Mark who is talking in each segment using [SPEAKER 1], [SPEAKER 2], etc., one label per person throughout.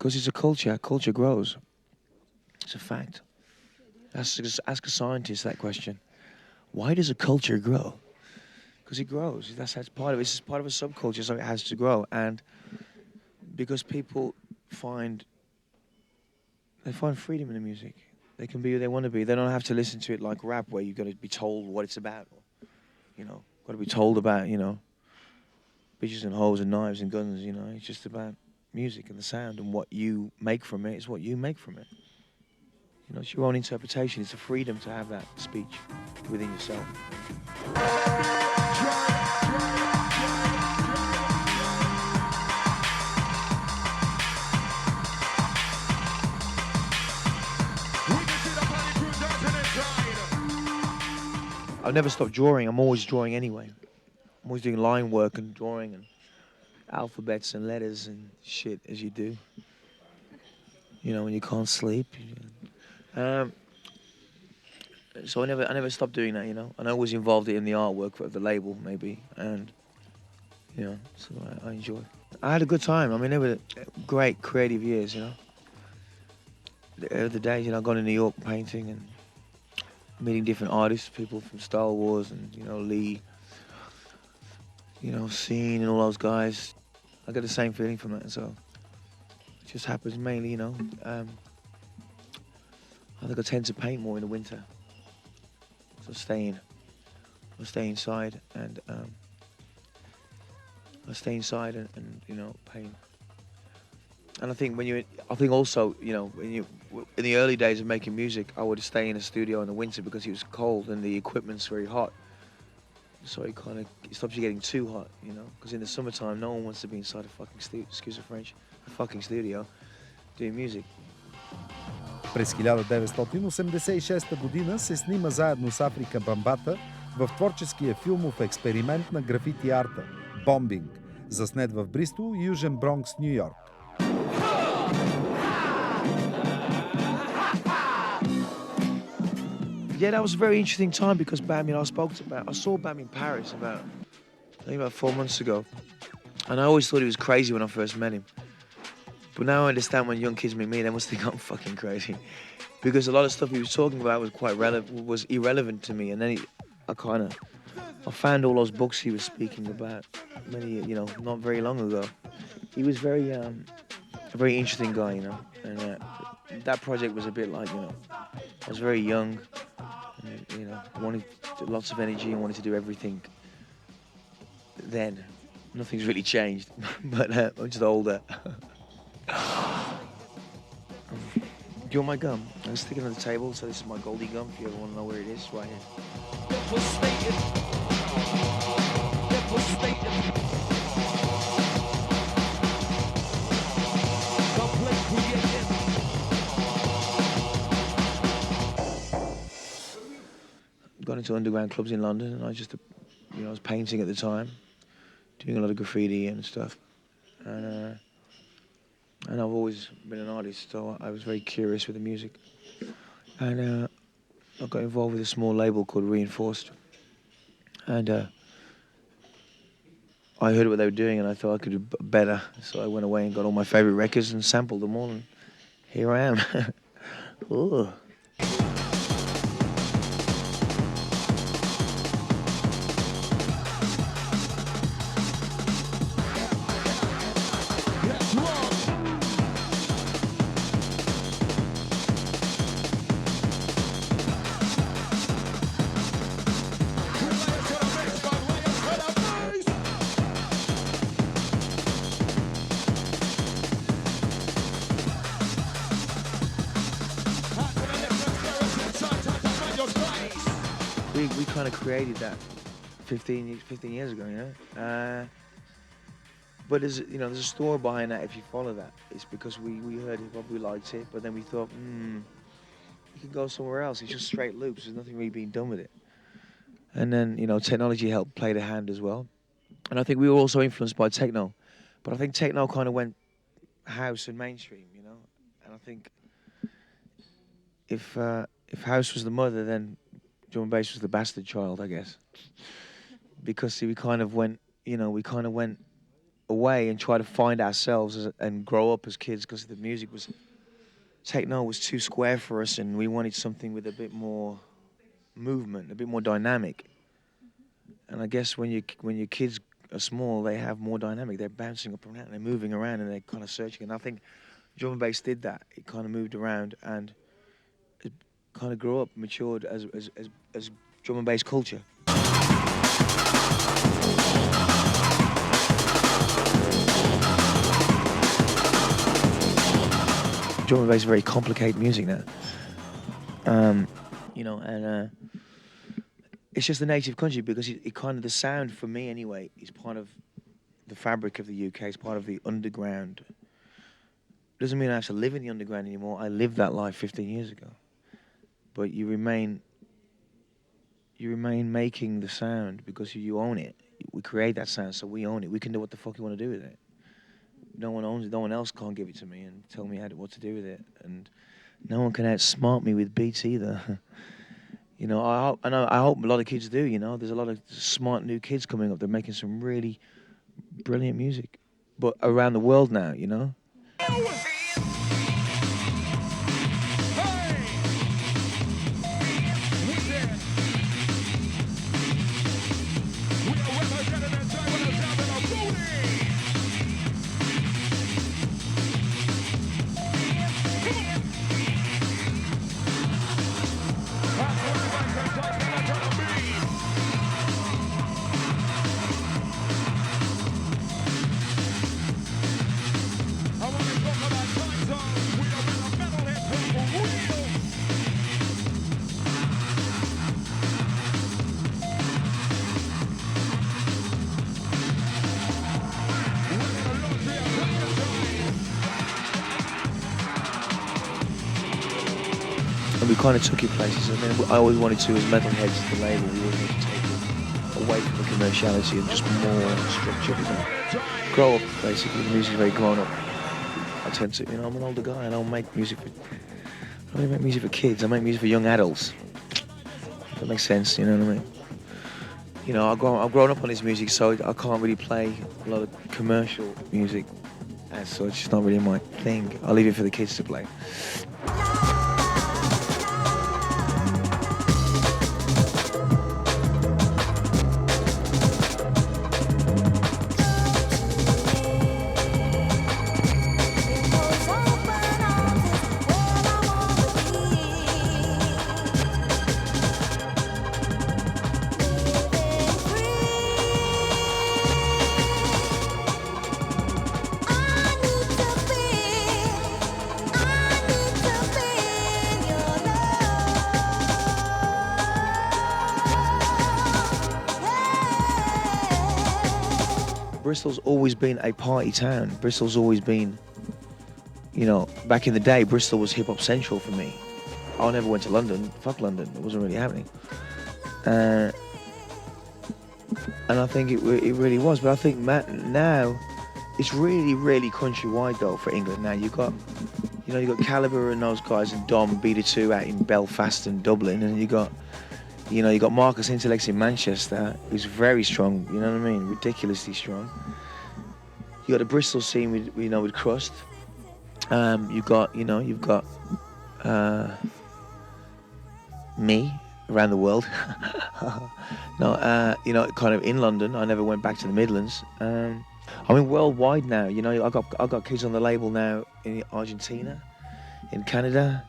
[SPEAKER 1] Because it's a culture. Culture grows. It's a fact. Ask a scientist that question. Why does a culture grow? Because it grows. That's part of it. It's part of a subculture, so it has to grow. And because people find freedom in the music. They can be who they want to be. They don't have to listen to it like rap, where you've got to be told what it's about. Or, got to be told about, bitches and hoes and knives and guns. It's just about music and the sound, and what you make from it is what you make from it. It's your own interpretation. It's a freedom to have that speech within yourself. I've never stopped drawing. I'm always drawing anyway. I'm always doing line work and drawing and alphabets and letters and shit as you do. When you can't sleep. So I never stopped doing that, and I always involved it in the artwork of the label, maybe, and so I enjoy. I had a good time. I mean, they were great creative years, The days, I've gone to New York painting and meeting different artists, people from Star Wars and Lee, Scene and all those guys. I get the same feeling from that, so it just happens mainly, I think I tend to paint more in the winter. So I stay inside and paint. And I think also, when in the early days of making music, I would stay in a studio in the winter because it was cold and the equipment's very hot. So it stops you getting too hot, Because in the summertime, no one wants to be inside a fucking studio doing music.
[SPEAKER 2] През 1986 година се снима заедно с Африка Бамбата в творческия филмов експеримент на графити арта «Бомбинг», заснет в Бристол и Южен Бронкс, Ню Йорк.
[SPEAKER 1] Yeah, that was a very interesting time because I saw Bam in Paris about 4 months ago. And I always thought he was crazy when I first met him. But now I understand when young kids meet me, they must think I'm fucking crazy. Because a lot of stuff he was talking about was irrelevant to me. And then I found all those books he was speaking about not very long ago. He was a very interesting guy, And that project was a bit like, I was very young. Wanted lots of energy and wanted to do everything then. Nothing's really changed, but I'm just older. Do you want my gum? I'm sticking on the table, so this is my Goldie gum, if you ever want to know where it is, right here. Got into underground clubs in London, and I was painting at the time, doing a lot of graffiti and stuff, and I've always been an artist, so I was very curious with the music, and I got involved with a small label called Reinforced, and I heard what they were doing, and I thought I could do better, so I went away and got all my favorite records and sampled them all, and here I am. Ooh. We kind of created that 15 years ago, but there's a story behind that. If you follow that, it's because we heard hip hop, we liked it, but then we thought, you could go somewhere else. It's just straight loops. There's nothing really being done with it. And then technology helped play the hand as well. And I think we were also influenced by techno, but I think techno kind of went house and mainstream, And I think if house was the mother, then drum and bass was the bastard child, I guess. Because we kind of went away and try to find ourselves and grow up as kids, because the music was techno was too square for us, and we wanted something with a bit more movement, a bit more dynamic. And I guess when your kids are small, they have more dynamic. They're bouncing up and around, they're moving around, and they're kind of searching. And I think drum and bass did that. It kind of moved around and it kind of grew up, matured as drum and bass culture. Drum and bass is very complicated music now. You know, and it's just the native country, because it kind of, the sound for me anyway is part of the fabric of the UK. It's part of the underground. Doesn't mean I have to live in the underground anymore. I lived that life 15 years ago. But you remain making the sound because you own it. We create that sound, so we own it. We can do what the fuck we want to do with it. No one owns it. No one else can't give it to me and tell me what to do with it. And no one can outsmart me with beats either. You know, I hope a lot of kids do. You know, there's a lot of smart new kids coming up. They're making some really brilliant music, but around the world now. You know. And we kind of took it places. I mean, I always wanted to, as Metalheadz, the label, we always wanted to take it away from the commerciality and just more structure. You know? Grow up, basically. The music's very grown up. I tend to, you know, I'm an older guy. I don't make music for, I don't really make music for kids. I make music for young adults. That makes sense, you know what I mean? You know, I've grown up on this music, so I can't really play a lot of commercial music as such. It's not really my thing. I'll leave it for the kids to play. Bristol's always been a party town. Bristol's always been, you know, back in the day, Bristol was hip-hop central for me. I never went to London. Fuck London. It wasn't really happening. And I think it really was. But I think now it's really, really countrywide, though, for England. Now you got Caliber and those guys and Dom, Beta 2 out in Belfast and Dublin. And you got Marcus Intellects in Manchester, who's very strong, you know what I mean? Ridiculously strong. You got the Bristol scene with Crust. You've got me around the world. Kind of in London. I never went back to the Midlands. I mean, worldwide now. You know, I got kids on the label now in Argentina, in Canada.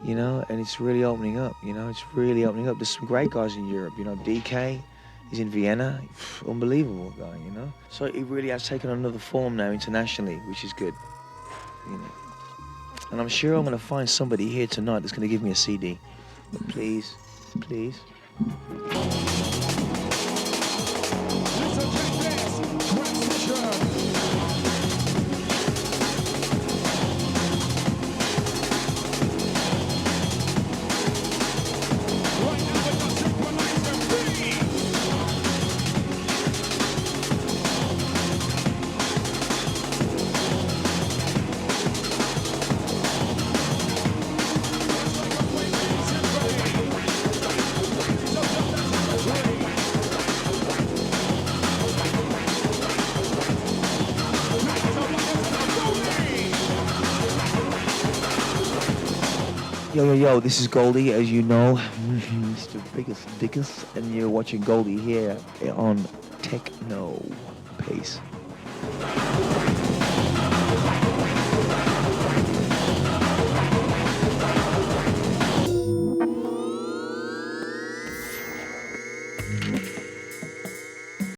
[SPEAKER 1] You know, and it's really opening up, you know, it's really opening up. There's some great guys in Europe, you know, DK, he's in Vienna, unbelievable guy, you know. So it really has taken another form now internationally, which is good, you know. And I'm sure I'm going to find somebody here tonight that's going to give me a CD. But please, please. Yo, this is Goldie, as you know, Mr. Biggest Dickus, and you're watching Goldie here on teXno. Peace.